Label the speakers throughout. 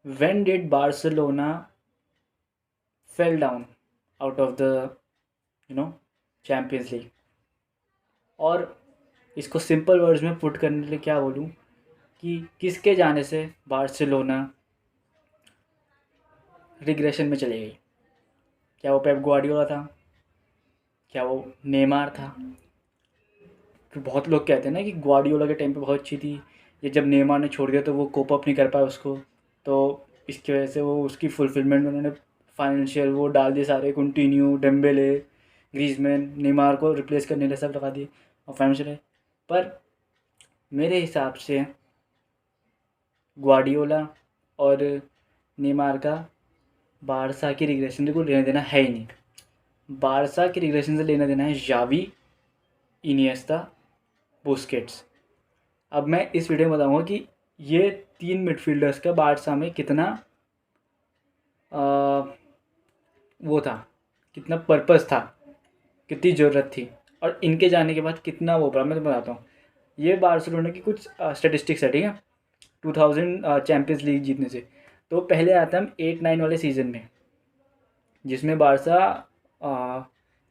Speaker 1: When did Barcelona fell down out of the you know champions league? और इसको simple words में put करने के लिए क्या बोलूँ कि किसके जाने से बार्सिलोना रिग्रेशन में चली गई? क्या वो पेप ग्वार्डियोला था? क्या वो नेमार था? फिर बहुत लोग कहते हैं ना कि ग्वार्डियोला के टाइम पे बहुत अच्छी थी, ये जब नेमार ने छोड़ दिया तो वो कोप अप नहीं कर पाया उसको, तो इसकी वजह से वो उसकी फुलफिलमेंट में उन्होंने फाइनेंशियल वो डाल दिए सारे, कंटिन्यू डेम्बेले ग्रीजमैन नेमार को रिप्लेस करने के लिए सब लगा दिए और फाइनेंशियल है। पर मेरे हिसाब से ग्वार्डियोला और नेमार का बारसा की रिग्रेशन से कोई लेना देना है ही नहीं। बारसा की रिग्रेशन से लेना देना है जावी, इनिएस्टा, बुस्केट्स। अब मैं इस वीडियो में बताऊंगा कि ये 3 मिडफील्डर्स का बारसा में कितना वो था, कितना पर्पस था, कितनी ज़रूरत थी, और इनके जाने के बाद कितना वो पड़ा। मैं तो बताता हूँ, ये बार्सिलोना की कुछ स्टेटिस्टिक्स है, ठीक है, 2000 चैम्पियंस लीग जीतने से। तो पहले आता है हम 8-9 वाले सीज़न में, जिसमें बारसा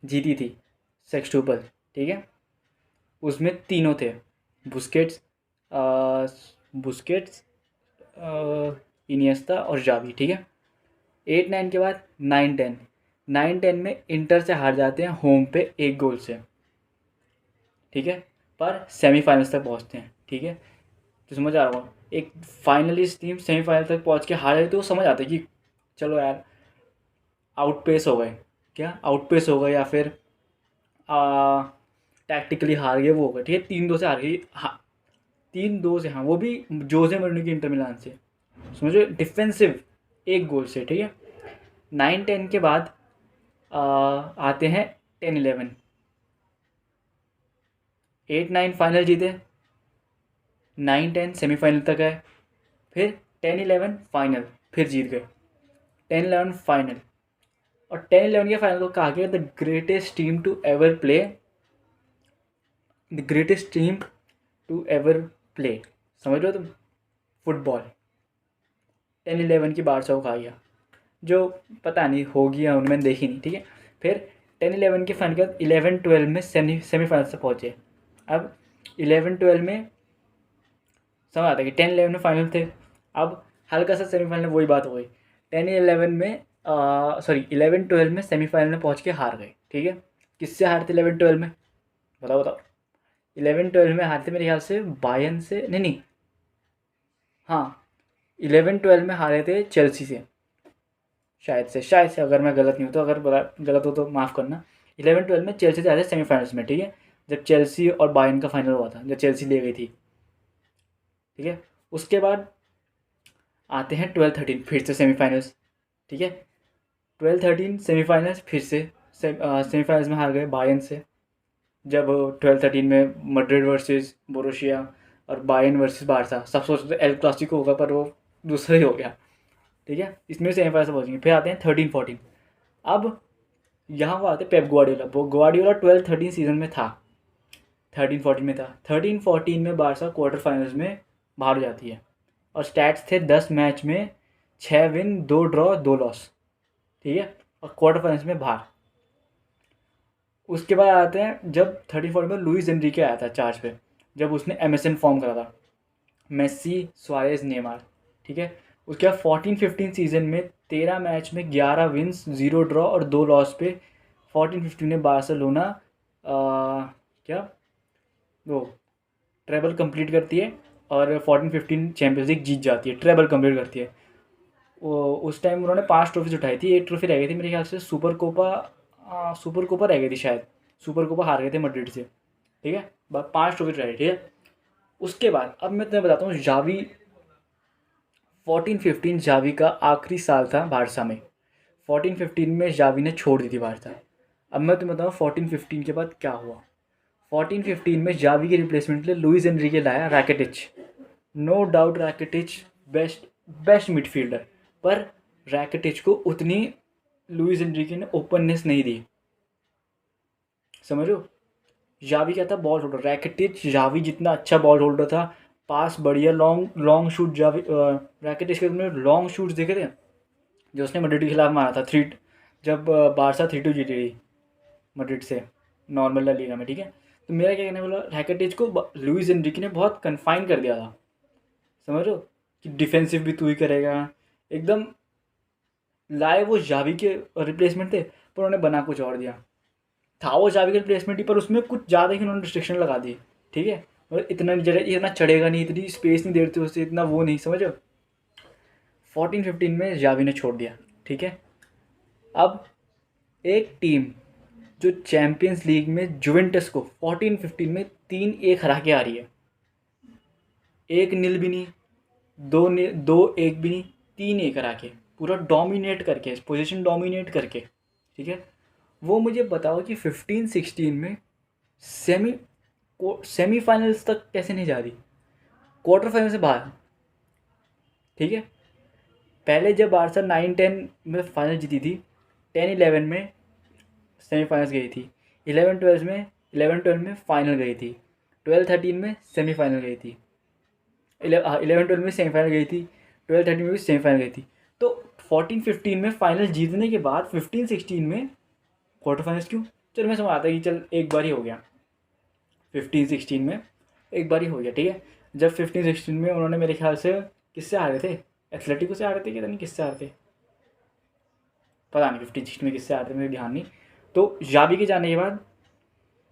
Speaker 1: जीती थी सेक्सटूपल, ठीक है। उसमें तीनों थे, बुस्केट्स बुस्केट्स इनिएस्टा और जावी, ठीक है। 8-9 के बाद 9-10, 9-10 में इंटर से हार जाते हैं होम पे 1 गोल से, ठीक है, पर सेमीफाइनल्स तक पहुंचते हैं, ठीक है। तो समझ आ रहा होगा, एक फाइनलिस्ट टीम सेमीफाइनल तक पहुंच के हार जाए तो समझ आता है कि चलो यार आउटपेस हो गए, क्या आउटपेस हो गए, या फिर टैक्टिकली हार गए, वो हो गए, ठीक है। 3-2 से हार गई, हाँ 3-2 से, हाँ वो भी जोसे मourinho की इंटर मिलान से, समझो डिफेंसिव 1 गोल से, ठीक है। 9-10 के बाद आते हैं 10-11, 8-9 फाइनल जीते, 9-10 सेमीफाइनल तक आए, फिर 10-11 फाइनल फिर जीत गए, 10-11 फाइनल, और 10-11 के फाइनल को कहा गया the greatest team to ever play, the greatest team to ever play, समझ रहे हो तुम, फुटबॉल। 10-11 की बारसा को कहा गया, जो पता नहीं होगी या उनमें देखी नहीं, ठीक है। फिर 10-11 के फाइनल के बाद 11-12 में सेमीफाइनल से पहुँचे। अब 11-12 में समझ आता है कि 10-11 में फाइनल थे, अब हल्का सा सेमीफाइनल में वही बात हो गई। 10-11 में सॉरी 11-12 में सेमीफाइनल में पहुंच के हार गए, ठीक है। किससे हारते 11-12 में, बताओ बताओ। 11-12 में हारते मेरे ख्याल से बायर्न से, नहीं, हाँ 11-12 में हारे थे चेल्सी से, शायद से अगर मैं गलत नहीं हूँ तो, अगर गलत हो तो माफ़ करना। 11-12 में चेल्सी से हारे सेमीफाइनल्स में, ठीक है, जब चेल्सी और बायर्न का फाइनल हुआ था, जब चेल्सी ले गई थी, ठीक है। उसके बाद आते हैं 12-13 फिर से सेमीफाइनल्स, ठीक है। 12-13 सेमीफाइनल्स फिर से सेमीफाइनल्स में हार गए बायर्न से, जब 12-13 में मैड्रिड वर्सेस बोरुसिया और बायर्न वर्सेस बारसा, सब सोचते थे एल क्लासिको होगा, पर वो दूसरा ही हो गया, ठीक है। इसमें सेमीफाइनल पहुंचेंगे। फिर आते हैं 13-14, अब यहाँ वो आते हैं पेप ग्वार्डियोला। वो ग्वार्डियोला 12-13 सीजन में था, 13-14 में था। 13-14 में बारसा क्वार्टर फाइनल्स में बाहर हो जाती है, और स्टैट्स थे 10 मैच में 6 विन 2 ड्रॉ 2 लॉस, ठीक है, और क्वार्टर फाइनल्स में बाहर। उसके बाद आते हैं जब 13-14 में लुइस एनरिके आया था चार्ज पे, जब उसने एमएसएन फॉर्म करा था, मेसी सुआरेज नेमार, ठीक है। उसके बाद 14-15 सीजन में 13 मैच में 11 विन्स 0 ड्रॉ और 2 लॉस पे 14-15 में बार्सिलोना क्या वो ट्रेबल कंप्लीट करती है, और 14-15 चैम्पियंस लीग जीत जाती है, ट्रेबल कंप्लीट करती है। वो उस टाइम उन्होंने 5 ट्रॉफीज उठाई थी, 1 ट्रॉफी रह गई थी मेरे ख्याल से, सुपर कोपा रह गई थी शायद, सुपर कोपा हार गए थे मैड्रिड से, ठीक है। 5 ट्रॉफी रह गई, ठीक है। उसके बाद अब मैं तुम्हें बताता हूँ जावी, 14-15 जावी का आखिरी साल था बारसा में। 14-15 में जावी ने छोड़ दी थी बारसा। अब मैं तुम्हें बताऊँ 14-15 के बाद क्या हुआ। 14-15 में जावी के रिप्लेसमेंट के लिए लुइस एनरिके लाया रैकिटिच। नो डाउट रैकिटिच बेस्ट मिडफील्डर, पर रैकिटिच को उतनी लुइस एनरिके ने ओपननेस नहीं दी, समझो। जावी क्या था, बॉल होल्डर। रैकिटिच जावी जितना अच्छा बॉल होल्डर था, पास बढ़िया लॉन्ग लॉन्ग शूट जावी रैकिटिच के तुमने लॉन्ग शूट्स देखे थे जो उसने मैड्रिड के खिलाफ मारा था जब बारसा 3-2 जीती थी मैड्रिड से नॉर्मल ला लीगा में, ठीक है। तो मेरा क्या कहना बोला, रैकिटिच को लुइस एनरिके ने बहुत कन्फाइन कर दिया था, समझ रहे हो, कि डिफेंसिव भी तू ही करेगा एकदम। लाए वो जावी के रिप्लेसमेंट थे पर उन्होंने बना कुछ और दिया था, वो जावी के रिप्लेसमेंट ही, पर उसमें कुछ ज़्यादा ही उन्होंने रिस्ट्रिक्शन लगा दी, ठीक है। मतलब इतना चढ़ेगा नहीं, इतनी स्पेस नहीं दे रहे थे उससे, इतना वो नहीं, समझो। 14-15 में जावी ने छोड़ दिया, ठीक है। अब एक टीम जो चैम्पियंस लीग में जुवेंटस को 14-15 में 3-1 हरा के आ रही है, 1-0 भी नहीं, 2-1 भी नहीं, 3-1 हरा के, पूरा डोमिनेट करके, पोजीशन डोमिनेट करके, ठीक है। वो मुझे बताओ कि 15-16 में सेमीफाइनल्स तक कैसे नहीं जा रही, क्वार्टर फाइनल से बाहर, ठीक है। पहले जब बारसा 9-10 में फाइनल जीती थी, 10-11 में सेमीफाइनल्स गई थी, 11-12 में फाइनल गई थी, 12-13 में सेमीफाइनल गई थी, 11-12 में सेमीफाइनल गई थी, 12-13 में भी सेमीफाइनल गई थी। तो 14-15 में फाइनल जीतने के बाद 15-16 में क्वार्टर फाइनल्स क्यों? चल मैं समझ आता कि चल एक बार ही हो गया, 15-16 में एक बार ही हो गया, ठीक है। जब 15-16 में उन्होंने मेरे ख्याल से किससे हारे थे, एथलेटिको से हारे थे, क्या नहीं किससे हारे थे, पता नहीं 15-16 में किससे हारे थे, मेरे ध्यान नहीं। तो जावी के जाने के बाद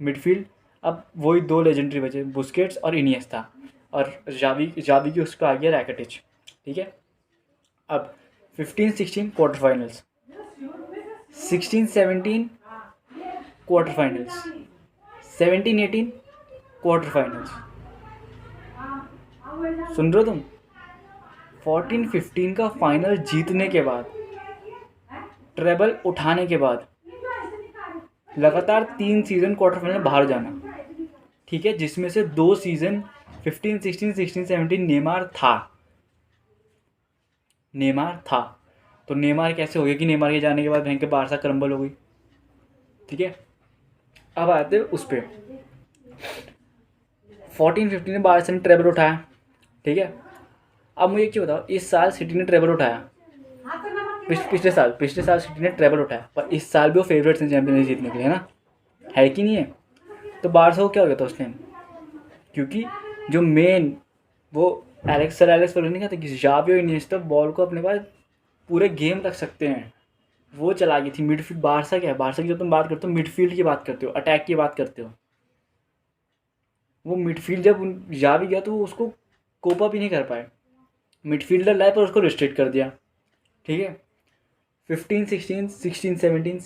Speaker 1: मिडफील्ड अब वही दो लेजेंडरी बचे, बुस्केट्स और इनिएस्टा, और जावी की उसका आ गया रैकिटिच, ठीक है। अब 15-16 quarter finals, 16-17 quarter finals, 17-18 quarter finals, सुन रहे हो तुम? 14-15 का फाइनल जीतने के बाद, ट्रेबल उठाने के बाद लगातार 3 सीज़न क्वार्टर फाइनल बाहर जाना, ठीक है, जिसमें से 2 सीज़न 15-16, 16-17 नेमार था। तो नेमार कैसे हो गया कि नेमार के जाने के बाद भयंकर बारसा क्रम्बल हो गई, ठीक है। अब आते हैं उस पर, 14-15 में बारसा ने ट्रेबल उठाया, ठीक है। अब मुझे क्यों बताओ, इस साल सिटी ने ट्रेबल उठाया, पिछले साल सिटी ने ट्रेबल उठाया, पर इस साल भी वो फेवरेट्स हैं चैंपियंस लीग जीतने के लिए, है ना, है कि नहीं है? तो बारसा को क्या हो गया था उस टाइम, क्योंकि जो मेन वो एलेक्स फर्गुसन नहीं कहते कि जावी और इनिएस्टा बॉल को अपने पास पूरे गेम रख सकते हैं, वो चला गई थी मिडफील्ड। बारसा क्या है, बारसा की जब तुम बात करते हो मिडफील्ड की बात करते हो, अटैक की बात करते हो, वो मिडफील्ड जब जावी गया तो वो उसको कोप अप ही नहीं कर पाए, मिडफील्डर लाए पर उसको रिस्ट्रिक्ट कर दिया, ठीक है। 15-16, 16-17,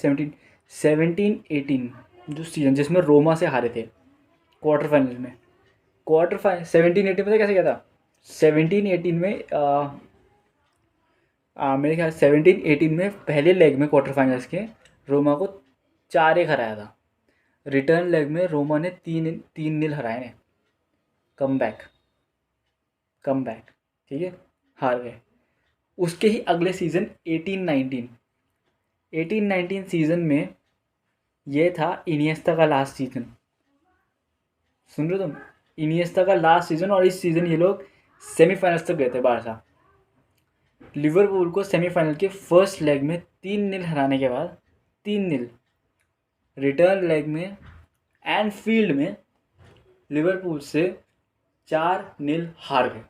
Speaker 1: 17-18 जो सीजन जिसमें रोमा से हारे थे क्वार्टर फाइनल में, 17-18 में कैसे गया था, 17-18 में मेरे ख्याल 17-18 में पहले लेग में क्वार्टर फाइनल्स के रोमा को 4-1 हराया था, रिटर्न लेग में रोमा ने 3-0 हराए ने, कम बैक, ठीक है, हार गए। उसके ही अगले सीज़न 18-19 सीज़न में ये था इनिएस्टा का लास्ट सीज़न, सुन रहे हो तुम, इनिएस्टा का लास्ट सीज़न, और इस सीज़न ये लोग सेमीफाइनल्स तक गए थे बारसा। लिवरपूल को सेमीफाइनल के फर्स्ट लेग में 3-0 हराने के बाद 3-0 रिटर्न लेग में एनफील्ड में लिवरपूल से 4-0 हार गए,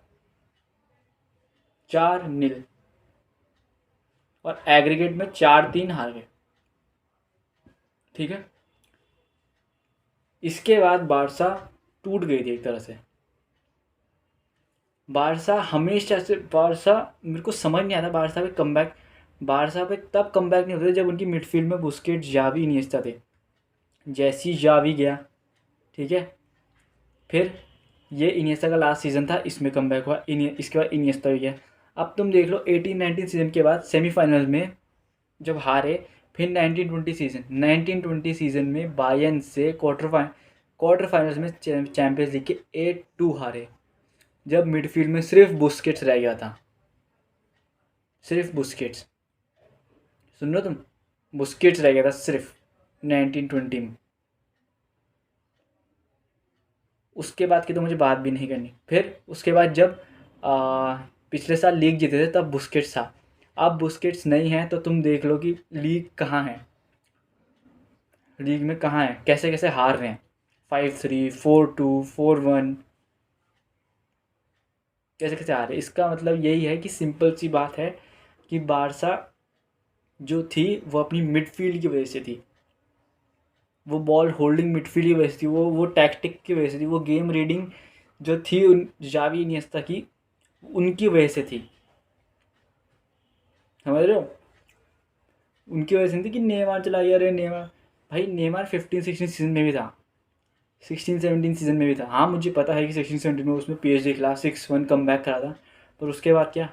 Speaker 1: 4-0, और एग्रीगेट में 4-3 हार गए, ठीक है। इसके बाद बारसा टूट गई थी एक तरह से। बारसा मेरे को समझ नहीं आता बारसा पे कमबैक, बारसा पे तब कमबैक नहीं होते जब उनकी मिडफील्ड में बुस्केट्स, जावी, इनिएस्टा थे। जैसी जावी गया, ठीक है, फिर ये इनिएस्टा का लास्ट सीज़न था, इसमें कमबैक हुआ, इसके बाद इनिएस्टा हो गया। अब तुम देख लो 18-19 सीज़न के बाद सेमीफाइनल में जब हारे, फिर 19-20 सीज़न में बायर्न से क्वार्टर फाइनल्स में चैंपियंस लीग के 8-2 हारे, जब मिडफील्ड में सिर्फ बुस्केट्स रह गया था, सिर्फ बुस्केट्स, सुन रहे हो तुम, बुस्केट्स रह गया था सिर्फ 19-20 में। उसके बाद की तो मुझे बात भी नहीं करनी। फिर उसके बाद जब पिछले साल लीग जीते थे तब बुस्केट्स था। अब बुस्केट्स नहीं है तो तुम देख लो कि लीग कहाँ है, लीग में कहाँ है, कैसे कैसे हार रहे हैं, 5-3, 4-2, 4-1, कैसे कैसे हार रहे हैं। इसका मतलब यही है कि सिंपल सी बात है कि बारसा जो थी वो अपनी मिडफील्ड की वजह से थी, वो बॉल होल्डिंग मिडफील्ड की वजह से थी, वो टैक्टिक की वजह से थी, वो गेम रीडिंग जो थी उन जावी इनिएस्टा की, उनकी वजह से थी। समझ रहे हो? उनकी वजह से नहीं थी कि नेमार चला गया, अरे नेमार, भाई नेमार 15-16 सीजन में भी था, 16-17 सीजन में भी था। हाँ मुझे पता है कि 16-17 में उसमें PSG के खिलाफ 6-1 कम बैक करा था, पर उसके बाद क्या,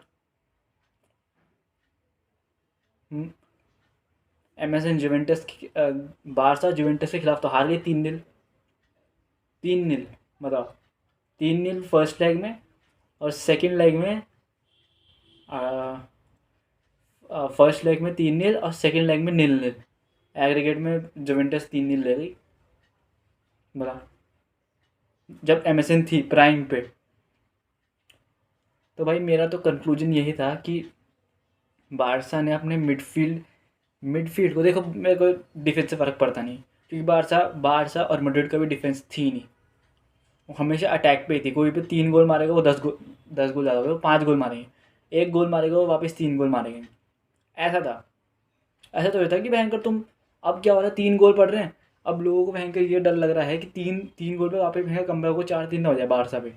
Speaker 1: MSN जुवेंटस, बारसा जुवेंटस के खिलाफ तो हार गई 3-0, 3-0, बताओ, 3-0 फर्स्ट लेग में, और सेकेंड लेग में फर्स्ट लेग में 3-0 और सेकेंड लेग में 0-0, एग्रीगेट में जुवेंटस 3-0 ले गई। बता, जब MSN थी प्राइम पे। तो भाई मेरा तो कंक्लूजन यही था कि बारसा ने अपने मिडफील्ड को, देखो मेरे को डिफेंस से फ़र्क पड़ता नहीं, क्योंकि बारसा बारसा और मैड्रिड का भी डिफेंस थी नहीं, वो हमेशा अटैक पे ही थी। कोई पे 3 गोल मारेगा वो 10 गोल ज़्यादा हो गए, वो 5 गोल मारेंगे, 1 गोल मारेगा वो वापस 3 गोल मारेंगे। ऐसा था, ऐसा तो ये था कि भयंकर तुम, अब क्या हो रहा है, 3 गोल पड़ रहे हैं, अब लोगों को भयंकर ये डर लग रहा है कि तीन तीन गोल पे वापस भयंकर कमबैक को 4-3 ना हो जाए बारसा पे।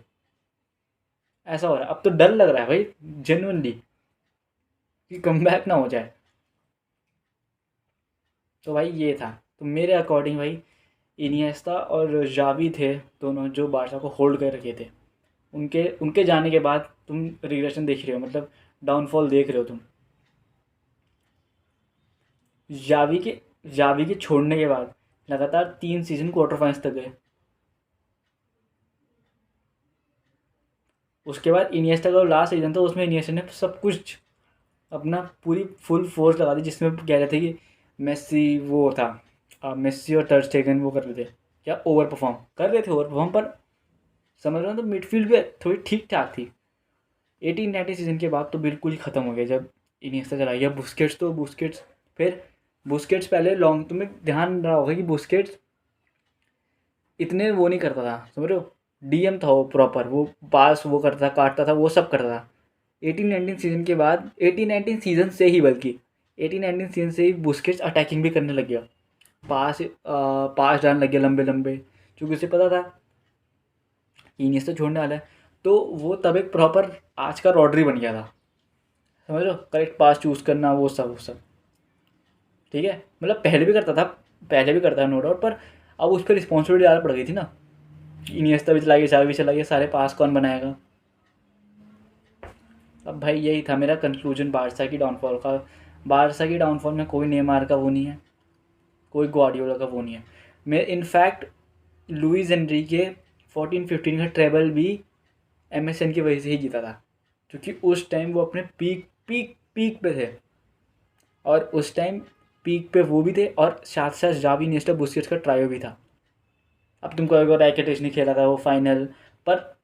Speaker 1: ऐसा हो रहा है, अब तो डर लग रहा है भाई जेन्युइनली कि कमबैक ना हो जाए। तो भाई ये था, तो मेरे अकॉर्डिंग भाई इनिएस्टा और जावी थे दोनों जो बारसा को होल्ड कर रखे थे। उनके उनके जाने के बाद तुम रिग्रेशन देख रहे हो, मतलब डाउनफॉल देख रहे हो तुम। जावी के जावी के छोड़ने के बाद लगातार 3 सीज़न क्वार्टर फाइनल्स तक गए। उसके बाद इनिएस्टा का लास्ट सीज़न था, उसमें इनिएस्टा ने सब कुछ अपना पूरी फुल फोर्स लगा दी, जिसमें कह रहे थे कि मेस्सी वो था, मेस्सी और ter स्टेगन वो कर रहे थे, क्या ओवर परफॉर्म कर रहे थे, ओवर परफॉर्म, पर समझ रहे हो तो मिडफील्ड भी थोड़ी ठीक ठाक थी। 18-19 सीज़न के बाद तो बिल्कुल ही ख़त्म हो गया जब इनिएस्टा चला गया। बुस्केट्स फिर बुस्केट्स पहले लॉन्ग, तुम्हें ध्यान रहा होगा कि बुस्केट्स इतने वो नहीं करता था, समझ रहे हो, DM था वो प्रॉपर, वो पास वो करता था, काटता था, वो सब करता था। 18-19 सीज़न के बाद, 18-19 सीज़न से ही, बल्कि 18-19 सीज़न से ही बुस्केट्स अटैकिंग भी करने लग गया, पास डालने लग गया लंबे लंबे, क्योंकि उसे पता था कि इनिएस्टा छोड़ने वाला है। तो वो तब एक प्रॉपर आज का रॉड्री बन गया था, समझ लो, करेक्ट पास चूज़ करना, वो सब ठीक है। मतलब पहले भी करता था, पहले भी करता है नो डाउट, पर अब उस पर रिस्पॉन्सिबिलिटी ज़्यादा पड़ गई थी ना, इनिएस्टा भी चला गया, चावी भी चला गया, सारे पास कौन बनाएगा। अब भाई यही था मेरा कंक्लूजन बारसा की डाउनफॉल का। बारसा की डाउनफॉल में कोई नेमार का वो नहीं है, कोई ग्वार्डियोला का वो नहीं है। मैं इनफैक्ट लुइस एनरिके 14-15 का ट्रेबल भी MSN की वजह से ही जीता था, क्योंकि उस टाइम वो अपने पीक पे थे, और उस टाइम पीक पे वो भी थे, और साथ साथ जावी इनिएस्टा बुस्केट्स का ट्रायो भी था। अब तुमको अगर रैकेटिच नहीं खेला था वो फाइनल, पर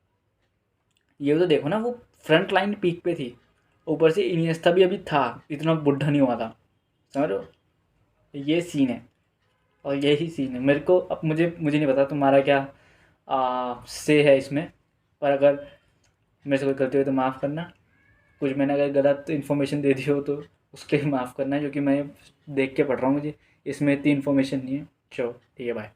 Speaker 1: ये तो देखो ना, वो फ्रंट लाइन पीक पे थी, ऊपर से इनिएस्टा भी अभी था, इतना बुढ़ा नहीं हुआ था, समझ रहे हो। ये सीन है, और यही सीन है। मेरे को अब मुझे नहीं पता तुम्हारा क्या से है इसमें, पर अगर मेरे से कोई गलती हो तो माफ़ करना, कुछ मैंने अगर गलत इन्फॉर्मेशन दे दी हो तो उसके लिए माफ़ करना, क्योंकि मैं देख के पढ़ रहा हूँ, मुझे इसमें इतनी इन्फॉर्मेशन नहीं है। चलो ठीक है, बाय।